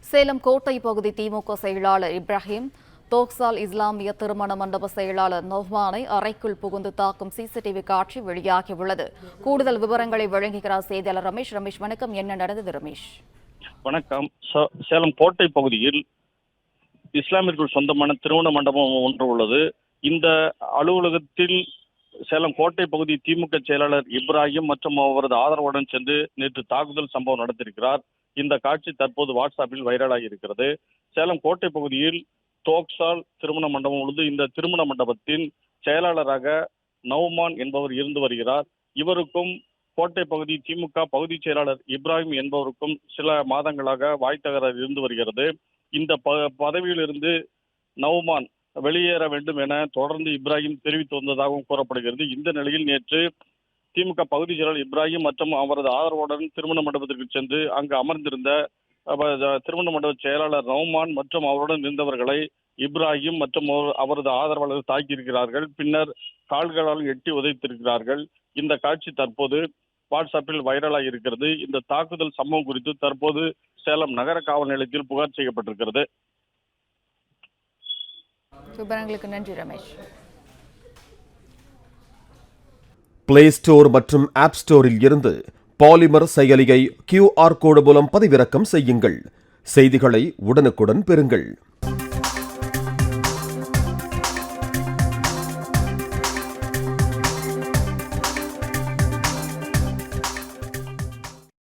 சேலம் கோட்டை பகுதி திமுக செயலாளர் இப்ராஹிம், தோக்சால் இஸ்லாமிய திருமண மண்டப செயலாளர் நொஹ்மானை அறைக்குள் புகுந்து தாக்கும் சிசிடிவி காட்சி வெளியாகியுள்ளது. கூடுதல் விவரங்களை வழங்குகிறார் செய்தியாளர் ரமேஷ். வணக்கம். என்ன நடந்தது ரமேஷ்? வணக்கம். சேலம் கோட்டை பகுதியில் இஸ்லாமியர்கள் சொந்தமான திருமண மண்டபம் ஒன்று உள்ளது. இந்த அலுவலகத்தில் சேலம் கோட்டை பகுதி திமுக செயலாளர் இப்ராஹிம் மற்றும் அவரது ஆதரவுடன் சென்று நேற்று தாக்குதல் சம்பவம் நடத்தியிருக்கிறார். இந்த காட்சி தற்போது வாட்ஸ்அப்பில் வைரலாகி இருக்கிறது. சேலம் கோட்டை பகுதியில் தோக்சால் திருமண மண்டபம் உள்ளது. இந்த திருமண மண்டபத்தின் செயலாளராக நௌமான் என்பவர் இருந்து வருகிறார். இவருக்கும் கோட்டை பகுதி திமுக பகுதி செயலாளர் இப்ராஹிம் என்பவருக்கும் சில மாதங்களாக வாய் தகராறு இருந்து வருகிறது. இந்த பதவியிலிருந்து நௌமான் வெளியேற வேண்டும் என தொடர்ந்து இப்ராஹிம் தெரிவித்து வந்ததாகவும் கூறப்படுகிறது. இந்த நிலையில் நேற்று திமுக பகுதி செயலாளர் இப்ராஹிம் மற்றும் அவரது ஆதரவுடன் திருமண மண்டபத்திற்கு சென்று அங்கு அமர்ந்திருந்த திருமண மண்டப செயலாளர் நௌமான் மற்றும் அவருடன் இருந்தவர்களை இப்ராஹிம் மற்றும் அவரது ஆதரவாளர்கள் தாக்கியிருக்கிறார்கள். பின்னர் கால்களால் எட்டி உதைத்திருக்கிறார்கள். இந்த காட்சி தற்போது வாட்ஸ்அப்பில் வைரலாகி இருக்கிறது. இந்த தாக்குதல் சம்பவம் குறித்து தற்போது சேலம் நகர காவல் நிலையத்தில் புகார் செய்யப்பட்டிருக்கிறது. விவரங்களுக்கு நன்றி ரமேஷ். பிளே ஸ்டோர் மற்றும் ஆப் ஸ்டோரில் இருந்து பாலிமர் செயலியை QR கோடு மூலம் பதிவிறக்கம் செய்யுங்கள். செய்திகளை உடனுக்குடன் பெறுங்கள்.